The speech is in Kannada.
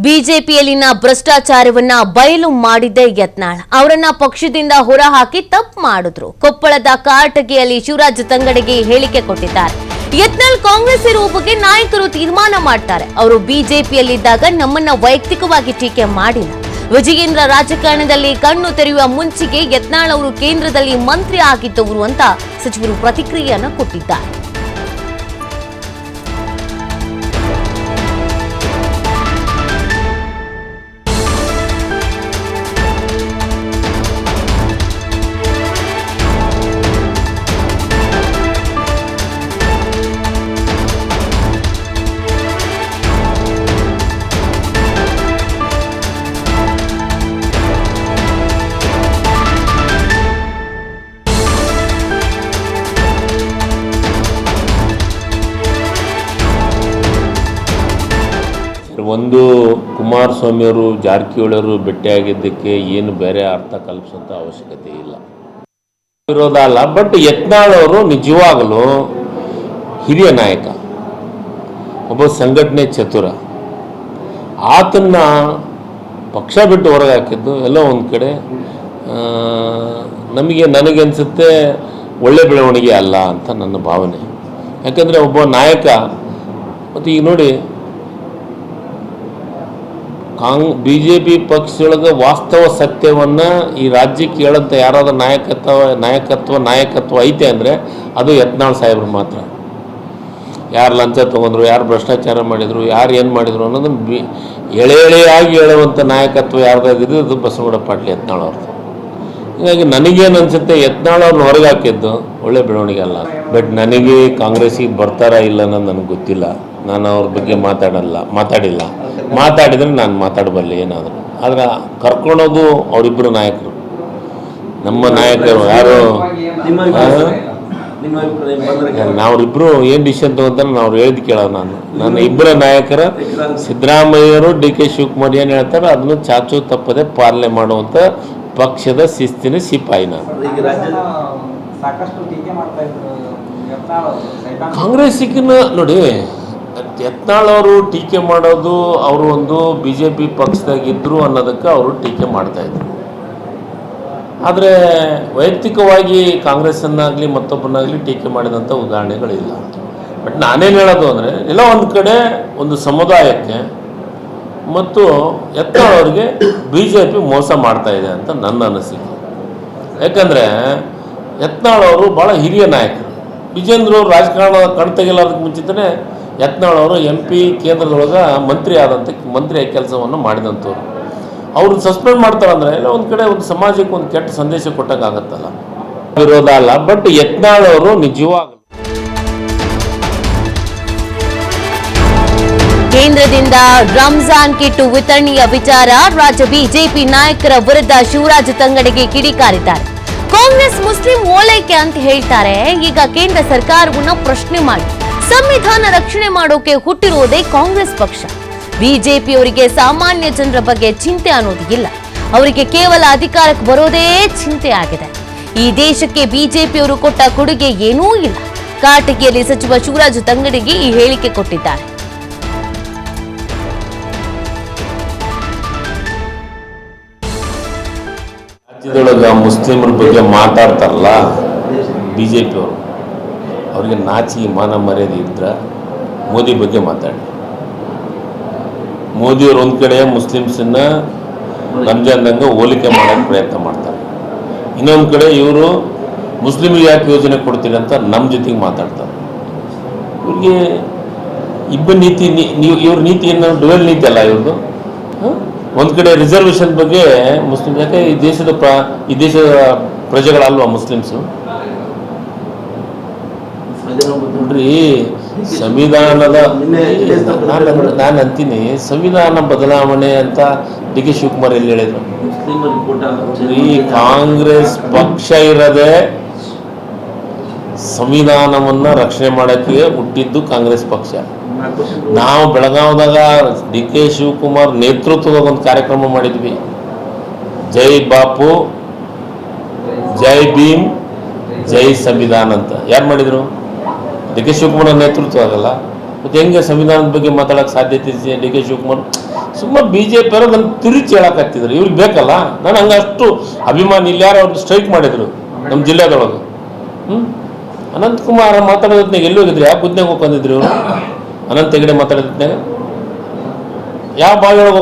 ಬಿಜೆಪಿಯಲ್ಲಿನ ಭ್ರಷ್ಟಾಚಾರವನ್ನ ಬಯಲು ಮಾಡಿದ್ದೇ ಯತ್ನಾಳ್ ಅವರನ್ನ ಪಕ್ಷದಿಂದ ಹೊರಹಾಕಿ ತಪ್ಪು ಮಾಡಿದ್ರು. ಕೊಪ್ಪಳದ ಕಾರಟಗಿಯಲ್ಲಿ ಶಿವರಾಜ್ ತಂಗಡಗಿ ಹೇಳಿಕೆ ಕೊಟ್ಟಿದ್ದಾರೆ. ಯತ್ನಾಳ್ ಕಾಂಗ್ರೆಸ್ ಇರುವ ಬಗ್ಗೆ ನಾಯಕರು ತೀರ್ಮಾನ ಮಾಡ್ತಾರೆ. ಅವರು ಬಿಜೆಪಿಯಲ್ಲಿದ್ದಾಗ ನಮ್ಮನ್ನ ವೈಯಕ್ತಿಕವಾಗಿ ಟೀಕೆ ಮಾಡಿಲ್ಲ. ವಿಜಯೇಂದ್ರ ರಾಜಕಾರಣದಲ್ಲಿ ಕಣ್ಣು ತೆರೆಯುವ ಮುಂಚೆಗೆ ಯತ್ನಾಳ್ ಅವರು ಕೇಂದ್ರದಲ್ಲಿ ಮಂತ್ರಿ ಆಗಿದ್ದವರು ಅಂತ ಸಚಿವರು ಪ್ರತಿಕ್ರಿಯೆಯನ್ನ ಕೊಟ್ಟಿದ್ದಾರೆ. ಒಂದು ಕುಮಾರಸ್ವಾಮಿಯವರು ಜಾರಕಿಹೊಳಿಯವರು ಭೇಟಿಯಾಗಿದ್ದಕ್ಕೆ ಏನು ಬೇರೆ ಅರ್ಥ ಕಲ್ಪಿಸುವಂಥ ಅವಶ್ಯಕತೆ ಇಲ್ಲ, ವಿರೋಧ ಅಲ್ಲ. ಬಟ್ ಯತ್ನಾಳ್ ಅವರು ನಿಜವಾಗಲೂ ಹಿರಿಯ ನಾಯಕ, ಒಬ್ಬ ಸಂಘಟನೆ ಚತುರ. ಆತನ್ನ ಪಕ್ಷ ಬಿಟ್ಟು ಹೊರಗೆ ಹಾಕಿದ್ದು ಎಲ್ಲೋ ಒಂದು ಕಡೆ ನನಗೆ ಅನಿಸುತ್ತೆ ಒಳ್ಳೆ ಬೆಳವಣಿಗೆ ಅಲ್ಲ ಅಂತ ನನ್ನ ಭಾವನೆ. ಯಾಕಂದರೆ ಒಬ್ಬ ನಾಯಕ, ಮತ್ತು ಈಗ ನೋಡಿ BJP ಪಕ್ಷದೊಳಗೆ ವಾಸ್ತವ ಸತ್ಯವನ್ನು ಈ ರಾಜ್ಯಕ್ಕೆ ಹೇಳಂತ ಯಾರಾದ್ರೂ ನಾಯಕತ್ವ ಐತೆ ಅಂದರೆ ಅದು ಯತ್ನಾಳ್ ಸಾಹೇಬ್ರು ಮಾತ್ರ. ಯಾರು ಲಂಚ ತೊಗೊಂಡ್ರು, ಯಾರು ಭ್ರಷ್ಟಾಚಾರ ಮಾಡಿದರು, ಯಾರು ಏನು ಮಾಡಿದರು ಅನ್ನೋದನ್ನು ಎಳೆಯಾಗಿ ಹೇಳುವಂಥ ನಾಯಕತ್ವ ಯಾರ್ದಾಗಿದ್ದು ಅದು ಬಸವನಗೌಡ ಪಾಟೀಲ್ ಯತ್ನಾಳ್ ಅವ್ರದ್ದು. ಹೀಗಾಗಿ ನನಗೇನು ಅನಿಸುತ್ತೆ, ಯತ್ನಾಳ್ ಅವ್ರನ್ನ ಹೊರಗೆ ಹಾಕಿದ್ದು ಒಳ್ಳೆ ಬೆಳವಣಿಗೆ ಅಲ್ಲ. ಬಟ್ ನನಗೆ ಕಾಂಗ್ರೆಸ್ಸಿಗೆ ಬರ್ತಾರಾ ಇಲ್ಲ ಅನ್ನೋದು ನನಗೆ ಗೊತ್ತಿಲ್ಲ. ನಾನು ಅವ್ರ ಬಗ್ಗೆ ಮಾತಾಡಿಲ್ಲ. ಮಾತಾಡಿದರೆ ನಾನು ಮಾತಾಡಬಲ್ಲೆ ಏನಾದರೂ. ಆದರೆ ಕರ್ಕೊಳೋದು ಅವರಿಬ್ಬರು ನಾಯಕರು, ನಮ್ಮ ನಾಯಕರು ಯಾರು. ನಾವ್ರಿಬ್ಬರು ಏನು ಡಿಸಿಷನ್ ತಗೋತಾರೆ ನಾವು ಹೇಳಿದ್ ಕೇಳೋದು. ನನ್ನ ಇಬ್ಬರ ನಾಯಕರ ಸಿದ್ದರಾಮಯ್ಯರು, DK ಶಿವಕುಮಾರ್ ಏನು ಹೇಳ್ತಾರೆ ಅದನ್ನು ಚಾಚು ತಪ್ಪದೆ ಪಾಲನೆ ಮಾಡುವಂಥ ಪಕ್ಷದ ಶಿಸ್ತಿನ ಸಿಪಾಯಿ ನಾನು. ಕಾಂಗ್ರೆಸ್ಸಿಗಿನ ನೋಡಿ, ಯತ್ನಾಳ್ ಅವರು ಟೀಕೆ ಮಾಡೋದು, ಅವರು ಒಂದು BJP ಪಕ್ಷದಾಗಿದ್ದರು ಅನ್ನೋದಕ್ಕೆ ಅವರು ಟೀಕೆ ಮಾಡ್ತಾಯಿದ್ರು. ಆದರೆ ವೈಯಕ್ತಿಕವಾಗಿ ಕಾಂಗ್ರೆಸ್ಸನ್ನಾಗಲಿ ಮತ್ತೊಬ್ಬನಾಗಲಿ ಟೀಕೆ ಮಾಡಿದಂಥ ಉದಾಹರಣೆಗಳಿಲ್ಲ. ಬಟ್ ನಾನೇನು ಹೇಳೋದು ಅಂದರೆ, ಎಲ್ಲ ಒಂದು ಕಡೆ ಒಂದು ಸಮುದಾಯಕ್ಕೆ ಮತ್ತು ಯತ್ನಾಳ್ ಅವರಿಗೆ BJP ಮೋಸ ಮಾಡ್ತಾಯಿದೆ ಅಂತ ನನ್ನ ಅನಿಸಿಕೆ. ಯಾಕಂದರೆ ಯತ್ನಾಳ್ ಅವರು ಭಾಳ ಹಿರಿಯ ನಾಯಕರು. ವಿಜೇಂದ್ರ ಅವರು ರಾಜಕಾರಣ ಕಣ್ತೆಗೆಲ್ಲದಕ್ಕೆ ಮುಂಚಿತನೇ ಯತ್ನಾಳ್ ಅವರು MP ಕೇಂದ್ರದೊಳಗೆ ಮಂತ್ರಿ ಕೆಲಸವನ್ನು ಮಾಡಿದಂಥವ್ರು. ಅವ್ರನ್ನ ಸಸ್ಪೆಂಡ್ ಮಾಡ್ತಾರಂದ್ರೆ ಎಲ್ಲ ಒಂದು ಕಡೆ ಒಂದು ಸಮಾಜಕ್ಕೆ ಒಂದು ಕೆಟ್ಟ ಸಂದೇಶ ಕೊಟ್ಟಂಗಾಗತ್ತಲ್ಲ. ವಿರೋಧ ಅಲ್ಲ, ಬಟ್ ಯತ್ನಾಳ್ ಅವರು ನಿಜವಾಗಲೂ ಕೇಂದ್ರದಿಂದ ರಂಜಾನ್ ಕಿಟ್ ವಿತರಣೆಯ ವಿಚಾರ ರಾಜ್ಯ ಬಿಜೆಪಿ ನಾಯಕರ ವಿರುದ್ಧ ಶಿವರಾಜ್ ತಂಗಡಗಿ ಕಿಡಿಕಾರಿದ್ದಾರೆ. ಕಾಂಗ್ರೆಸ್ ಮುಸ್ಲಿಂ ಓಲೈಕೆ ಅಂತ ಹೇಳ್ತಾರೆ. ಈಗ ಕೇಂದ್ರ ಸರ್ಕಾರವನ್ನ ಪ್ರಶ್ನೆ ಮಾಡಿ ಸಂವಿಧಾನ ರಕ್ಷಣೆ ಮಾಡೋಕೆ ಹುಟ್ಟಿರುವುದೇ ಕಾಂಗ್ರೆಸ್ ಪಕ್ಷ. ಬಿಜೆಪಿಯವರಿಗೆ ಸಾಮಾನ್ಯ ಜನರ ಬಗ್ಗೆ ಚಿಂತೆ ಅನ್ನೋದು ಇಲ್ಲ. ಅವರಿಗೆ ಕೇವಲ ಅಧಿಕಾರಕ್ಕೆ ಬರೋದೇ ಚಿಂತೆ ಆಗಿದೆ. ಈ ದೇಶಕ್ಕೆ ಬಿಜೆಪಿಯವರು ಕೊಟ್ಟ ಕೊಡುಗೆ ಏನೂ ಇಲ್ಲ. ಕಾರಟಗಿಯಲ್ಲಿ ಸಚಿವ ಶಿವರಾಜ್ ತಂಗಡಗಿ ಈ ಹೇಳಿಕೆ ಕೊಟ್ಟಿದ್ದಾರೆ. ರಾಜ್ಯದೊಳಗೆ ಮುಸ್ಲಿಮರ ಬಗ್ಗೆ ಮಾತಾಡ್ತಾರಲ್ಲ BJPಯವರು, ಅವ್ರಿಗೆ ನಾಚಿ ಮಾನ ಮರ್ಯಾದೆ ಇದ್ರೆ ಮೋದಿ ಬಗ್ಗೆ ಮಾತಾಡಿ. ಮೋದಿಯವರು ಒಂದು ಕಡೆ ಮುಸ್ಲಿಮ್ಸನ್ನ ರಂಜಾನ್ದಂಗೆ ಹೋಲಿಕೆ ಮಾಡೋಕ್ಕೆ ಪ್ರಯತ್ನ ಮಾಡ್ತಾರೆ, ಇನ್ನೊಂದು ಕಡೆ ಇವರು ಮುಸ್ಲಿಮ್ಗೆ ಯಾಕೆ ಯೋಜನೆ ಕೊಡ್ತೀರಿ ಅಂತ ನಮ್ಮ ಜೊತೆಗೆ ಮಾತಾಡ್ತಾರೆ. ಇವ್ರಿಗೆ ಇಬ್ಬರು ನೀತಿ, ಇವ್ರ ನೀತಿ ಏನು ಡುವೆಲ್ ನೀತಿ ಅಲ್ಲ ಇವ್ರದ್ದು. ಒಂದು ಕಡೆ ರಿಸರ್ವೇಷನ್ ಬಗ್ಗೆ ಮುಸ್ಲಿಮ್, ಯಾಕೆ ಈ ದೇಶದ ಪ್ರಜೆಗಳಲ್ವಾ ಮುಸ್ಲಿಮ್ಸು? ನೋಡ್ರಿ, ಸಂವಿಧಾನದ ನಾನು ಅಂತೀನಿ, ಸಂವಿಧಾನ ಬದಲಾವಣೆ ಅಂತ DK ಶಿವಕುಮಾರ್ ಎಲ್ಲಿ ಹೇಳಿದ್ರು? ಈ ಕಾಂಗ್ರೆಸ್ ಪಕ್ಷ ಇರದೆ ಸಂವಿಧಾನವನ್ನು ರಕ್ಷಣೆ ಮಾಡೋಕ್ಕೆ ಹುಟ್ಟಿದ್ದು ಕಾಂಗ್ರೆಸ್ ಪಕ್ಷ. ನಾವು ಬೆಳಗಾವದಾಗ DK ಶಿವಕುಮಾರ್ ನೇತೃತ್ವದಾಗ ಒಂದು ಕಾರ್ಯಕ್ರಮ ಮಾಡಿದ್ವಿ, ಜೈ ಬಾಪು, ಜೈ ಭೀಮ್, ಜೈ ಸಂವಿಧಾನ ಅಂತ. ಯಾರು ಮಾಡಿದರು? DK ಶಿವಕುಮಾರ್ ನೇತೃತ್ವ ಆಗಲ್ಲ, ಮತ್ತು ಹೆಂಗೆ ಸಂವಿಧಾನದ ಬಗ್ಗೆ ಮಾತಾಡೋಕ್ಕೆ ಸಾಧ್ಯತೆ ಇದೆ ಡಿ ಕೆ ಶಿವಕುಮಾರ್ ಸುಮ್ಮನೆ ಬಿ ಜೆ ಪಿ ಅವರು ನನ್ನ ತಿರುಚಿ ಹೇಳಕತ್ತಿದ್ರು ಇವ್ರಿಗೆ ಬೇಕಲ್ಲ ನಾನು ಹಂಗೆ ಅಷ್ಟು ಅಭಿಮಾನಿ ಇಲ್ಲಿ ಯಾರು ಅವ್ರನ್ನ ಸ್ಟ್ರೈಕ್ ಮಾಡಿದ್ರು ನಮ್ಮ ಜಿಲ್ಲೆದೊಳಗೆ ಅನಂತಕುಮಾರ್ ಮಾತಾಡೋದ್ನಾಗ ಎಲ್ಲಿ ಹೋಗಿದ್ರು ಯಾವ ಬುದ್ಧಿನಾಗ ಹೋಗ್ಕೊಂಡಿದ್ರು ಇವರು ಅನಂತ ಹೆಗಡೆ ಮಾತಾಡೋದ್ನಾಗ ಯಾವ ಬಾವಿ ಒಳಗೆ